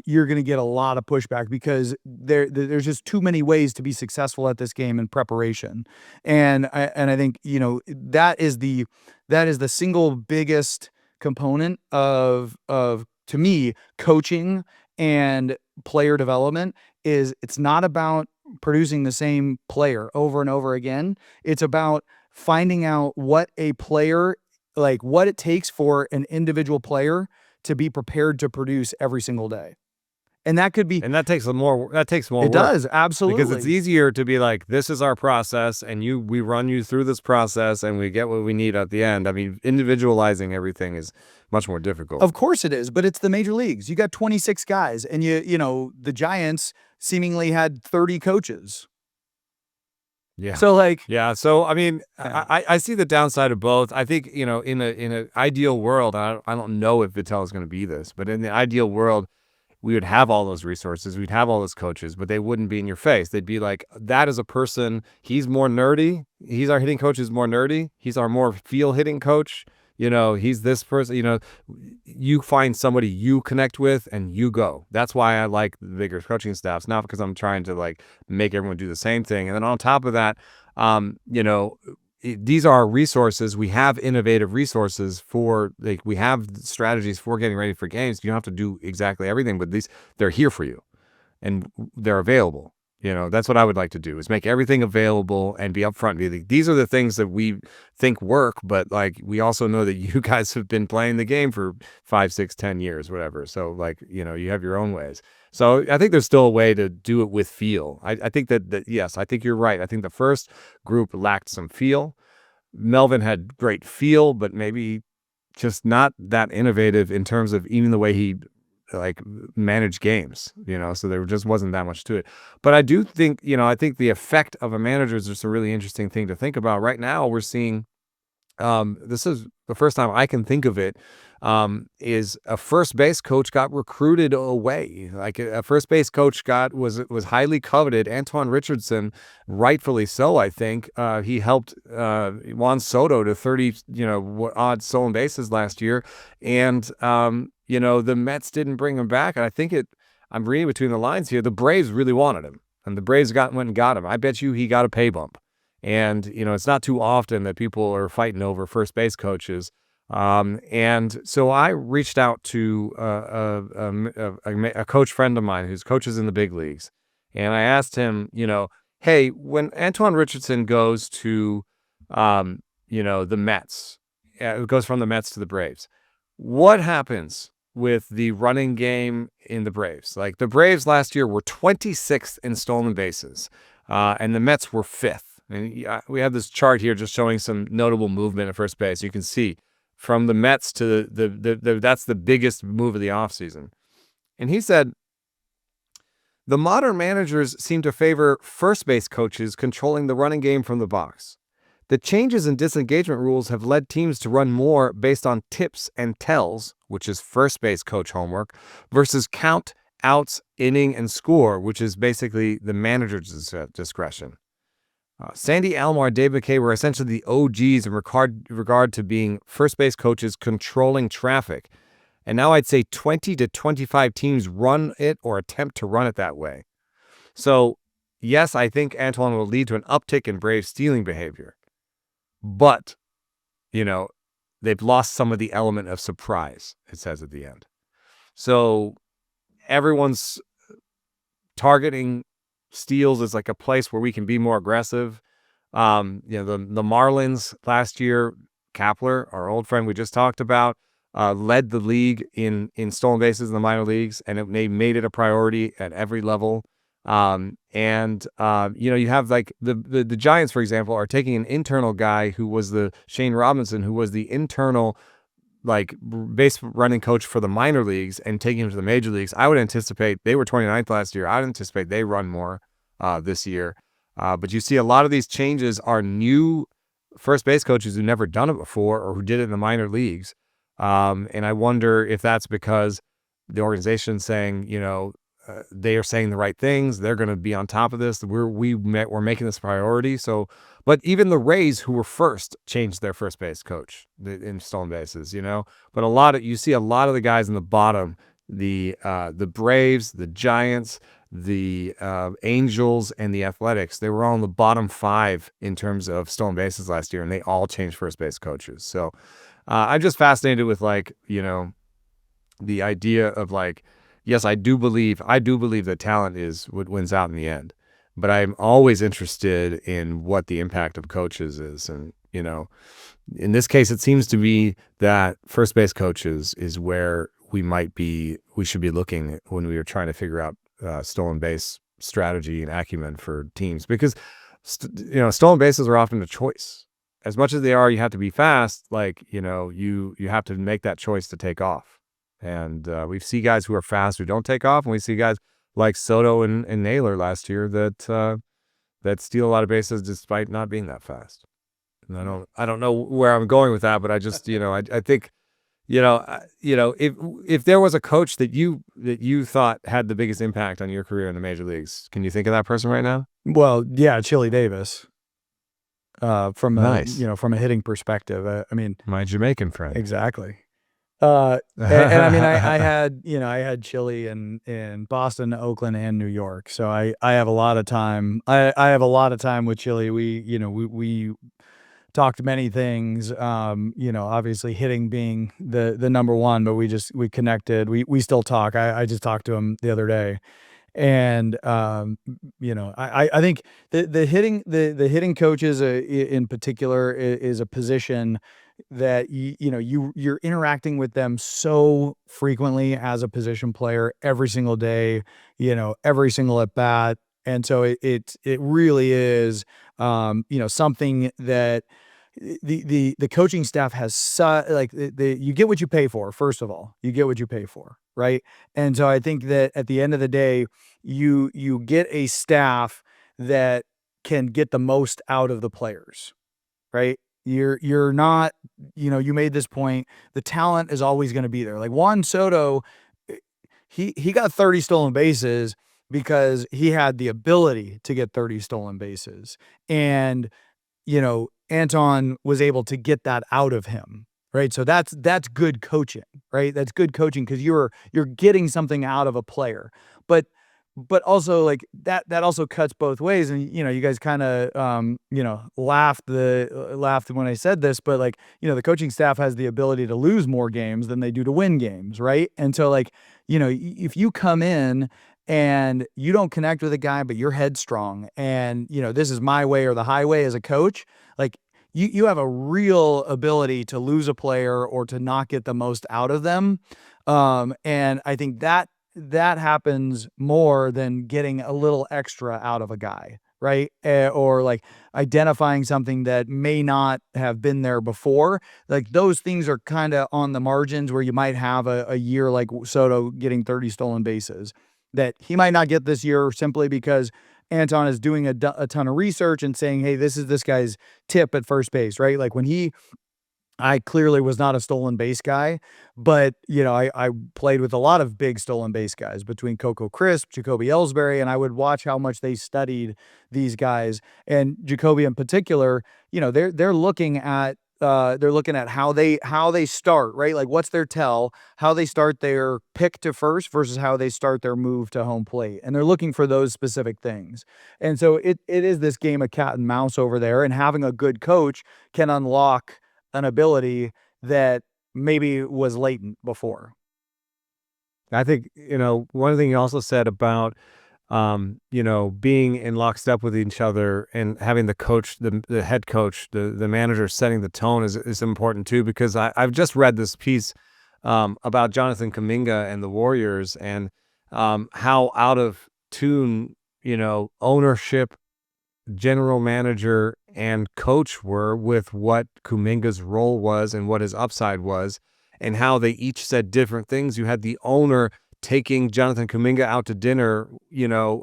you're going to get a lot of pushback because there's just too many ways to be successful at this game in preparation. And I think, that is the single biggest component of to me, coaching and player development is it's not about producing the same player over and over again. It's about finding out what a player, like what it takes for an individual player to be prepared to produce every single day. And that could be, and that takes more it work. does, absolutely. Because it's easier to be like, this is our process and we run you through this process and we get what we need at the end. I mean, individualizing everything is much more difficult. Of course it is, but it's the major leagues. You got 26 guys and the Giants seemingly had 30 coaches. Yeah. So So I mean, I see the downside of both. I think, in an ideal world, I don't know if Vittel is going to be this, but in the ideal world, we would have all those resources. We'd have all those coaches, but they wouldn't be in your face. They'd be like, that is a person. He's more nerdy. He's our hitting coach is more nerdy. He's our more feel hitting coach. He's this person, you find somebody you connect with and you go. That's why I like the bigger coaching staffs, not because I'm trying to like make everyone do the same thing. And then on top of that, these are our resources. We have innovative resources we have strategies for getting ready for games. You don't have to do exactly everything, but they're here for you and they're available. That's what I would like to do is make everything available and be upfront. These are the things that we think work, but like, we also know that you guys have been playing the game for 5, 6, 10 years, whatever. So like, you have your own ways. So I think there's still a way to do it with feel. I think that yes, I think you're right. I think the first group lacked some feel. Melvin had great feel, but maybe just not that innovative in terms of even the way he like manage games, so there just wasn't that much to it. But I do think, I think the effect of a manager is just a really interesting thing to think about. Right now we're seeing, this is the first time I can think of it, is a first base coach got recruited away. Like a first base coach was highly coveted. Antoine Richardson, rightfully so, I think. He helped Juan Soto to 30, odd stolen bases last year. And, the Mets didn't bring him back. And I think I'm reading between the lines here, the Braves really wanted him. And the Braves went and got him. I bet you he got a pay bump. And, it's not too often that people are fighting over first base coaches. And so I reached out to a coach friend of mine who's coaches in the big leagues. And I asked him, hey, when Antoine Richardson goes to, the Mets, it goes from the Mets to the Braves, what happens with the running game in the Braves? Like the Braves last year were 26th in stolen bases, and the Mets were 5th. And we have this chart here just showing some notable movement at first base. You can see from the Mets to that's the biggest move of the offseason. And he said, the modern managers seem to favor first base coaches controlling the running game from the box. The changes in disengagement rules have led teams to run more based on tips and tells, which is first base coach homework, versus count, outs, inning, and score, which is basically the manager's discretion. Sandy Alomar, Dave McKay were essentially the OGs in regard to being first base coaches controlling traffic. And now I'd say 20 to 25 teams run it or attempt to run it that way. So, yes, I think Antoine will lead to an uptick in Braves stealing behavior. But, they've lost some of the element of surprise, it says at the end. So, everyone's targeting steals as like a place where we can be more aggressive. The Marlins last year, Kapler, our old friend we just talked about, led the league in stolen bases in the minor leagues, and they made it a priority at every level. You have like the Giants, for example, are taking an internal guy who was the Shane Robinson, who was the internal like base running coach for the minor leagues, and taking him to the major leagues. I would anticipate they were 29th last year. I would anticipate they run more this year. But you see a lot of these changes are new first base coaches who never done it before or who did it in the minor leagues. And I wonder if that's because the organization's saying, they are saying the right things. They're going to be on top of this. We're making this a priority. So, but even the Rays, who were first, changed their first base coach in stolen bases. But you see a lot of the guys in the bottom, the Braves, the Giants, the Angels, and the Athletics. They were all in the bottom 5 in terms of stolen bases last year, and they all changed first base coaches. So. I'm just fascinated with the idea of yes, I do believe that talent is what wins out in the end, but I'm always interested in what the impact of coaches is. And, in this case, it seems to be that first base coaches is where we should be looking when we are trying to figure out stolen base strategy and acumen for teams, because, stolen bases are often a choice. As much as they are, you have to be fast. You have to make that choice to take off. And we see guys who are fast who don't take off, and we see guys like Soto and Naylor last year that steal a lot of bases despite not being that fast. And I don't know where I'm going with that, but I just I think if there was a coach that you thought had the biggest impact on your career in the major leagues, can you think of that person right now? Well, yeah, Chili Davis. From Nice. From a hitting perspective, My Jamaican friend. Exactly. I had Chili in Boston, Oakland, and New York. So I have a lot of time. I have a lot of time with Chili. We talked many things. Obviously hitting being the number one, but we connected. We still talk. I just talked to him the other day. And I think the hitting coaches in particular is a position that you're interacting with them so frequently as a position player every single day, every single at bat, and so it really is something that the coaching staff has you get what you pay for. First of all, you get what you pay for, right? And so I think that at the end of the day, you get a staff that can get the most out of the players, right? You're not, you made this point, the talent is always going to be there. Like Juan Soto, he got 30 stolen bases because he had the ability to get 30 stolen bases. And, Anton was able to get that out of him, right? So that's good coaching, right? That's good coaching because you're getting something out of a player. But also that also cuts both ways. And, you guys kind of, laughed when I said this, but the coaching staff has the ability to lose more games than they do to win games. Right. And so if you come in and you don't connect with a guy, but you're headstrong and, this is my way or the highway as a coach, you have a real ability to lose a player or to not get the most out of them. And I think that happens more than getting a little extra out of a guy, right? Or like identifying something that may not have been there before. Like those things are kind of on the margins where you might have a year like Soto getting 30 stolen bases that he might not get this year simply because Anton is doing a ton of research and saying, hey, this is this guy's tip at first base, right? Like I clearly was not a stolen base guy, but I played with a lot of big stolen base guys between Coco Crisp, Jacoby Ellsbury, and I would watch how much they studied these guys. And Jacoby in particular, they're looking at how they start, right? Like what's their tell, how they start their pick to first versus how they start their move to home plate. And they're looking for those specific things. And so it is this game of cat and mouse over there, and having a good coach can unlock an ability that maybe was latent before. I think, one thing you also said about, being in lockstep with each other and having the coach, the head coach, the manager setting the tone is important too, because I've just read this piece about Jonathan Kuminga and the Warriors and how out of tune, ownership, general manager, and coach were with what Kuminga's role was and what his upside was, and how they each said different things. You had the owner taking Jonathan Kuminga out to dinner,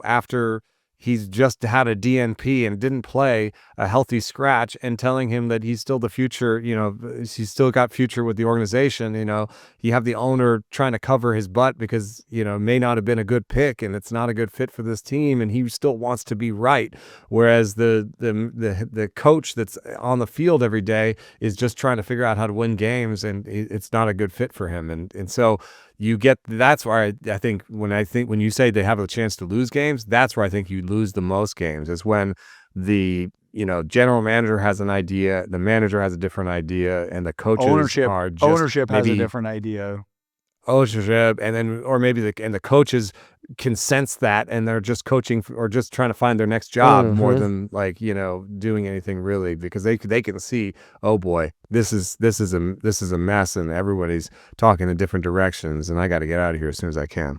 after he's just had a DNP and didn't play, a healthy scratch, and telling him that he's still the future, he's still got future with the organization. You have the owner trying to cover his butt because, may not have been a good pick and it's not a good fit for this team, and he still wants to be right. Whereas the coach that's on the field every day is just trying to figure out how to win games, and it's not a good fit for him. And so that's why I think when you say they have a chance to lose games, that's where I think you lose the most games, is when the general manager has an idea, the manager has a different idea, and the coaches ownership has a different idea. Ownership, and then the coaches can sense that, and they're just coaching or just trying to find their next job more than doing anything really, because they can see, oh boy, this is a mess, and everybody's talking in different directions, and I got to get out of here as soon as I can.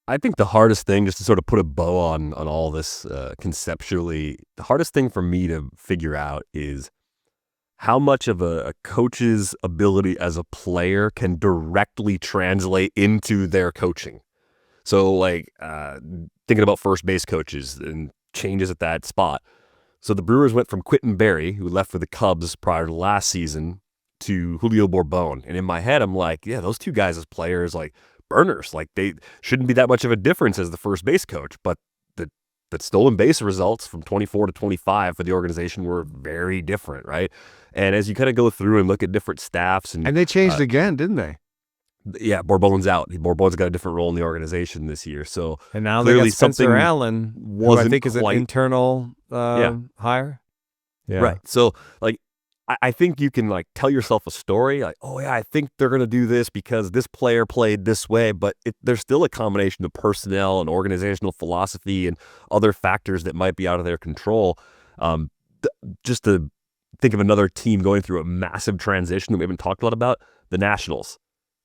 I think the hardest thing, just to sort of put a bow on all this conceptually, the hardest thing for me to figure out is how much of a coach's ability as a player can directly translate into their coaching. So thinking about first base coaches and changes at that spot. So the Brewers went from Quentin Berry, who left for the Cubs prior to last season, to Julio Bourbon. And in my head, I'm like, yeah, those two guys as players, like burners, like they shouldn't be that much of a difference as the first base coach. But the stolen base results from 24 to 25 for the organization were very different, right? And as you kind of go through and look at different staffs, and they changed again, didn't they? Yeah, Bourbon's out. Bourbon's got a different role in the organization this year. So and now clearly they got Spencer Allen, who I think is an internal hire. Yeah. Right. So I think you can tell yourself a story like, oh yeah, I think they're going to do this because this player played this way, but there's still a combination of personnel and organizational philosophy and other factors that might be out of their control. Just to think of another team going through a massive transition that we haven't talked a lot about, the Nationals.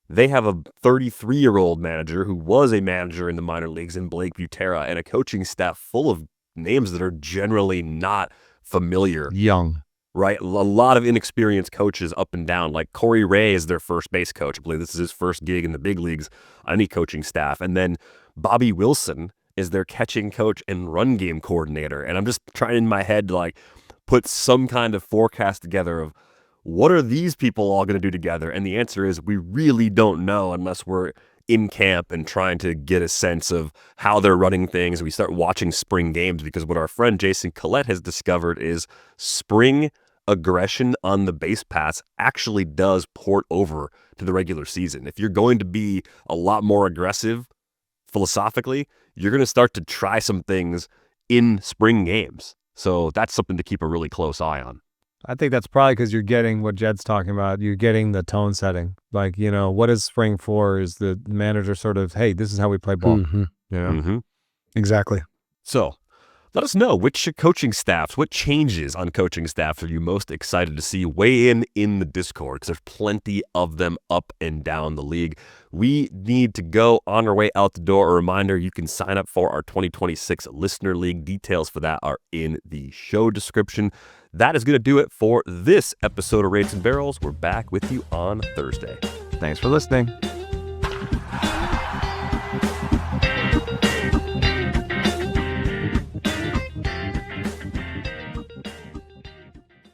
They have a 33-year-old manager who was a manager in the minor leagues in Blake Butera, and a coaching staff full of names that are generally not familiar. Young. Right? A lot of inexperienced coaches up and down. Like Corey Ray is their first base coach. I believe this is his first gig in the big leagues on any coaching staff. And then Bobby Wilson is their catching coach and run game coordinator. And I'm just trying in my head to put some kind of forecast together of what are these people all going to do together? And the answer is we really don't know unless we're in camp and trying to get a sense of how they're running things. We start watching spring games, because what our friend Jason Collette has discovered is spring aggression on the base paths actually does port over to the regular season. If you're going to be a lot more aggressive philosophically, you're going to start to try some things in spring games. So that's something to keep a really close eye on. I think that's probably because you're getting what Jed's talking about. You're getting the tone setting. What is spring for? Is the manager sort of, hey, this is how we play ball. Exactly. So Let us know which coaching staffs, what changes on coaching staffs are you most excited to see. Weigh in the Discord, because there's plenty of them up and down the league. We need to go on our way out the door. A reminder, you can sign up for our 2026 Listener League. Details for that are in the show description. That is going to do it for this episode of Rates and Barrels. We're back with you on Thursday. Thanks for listening.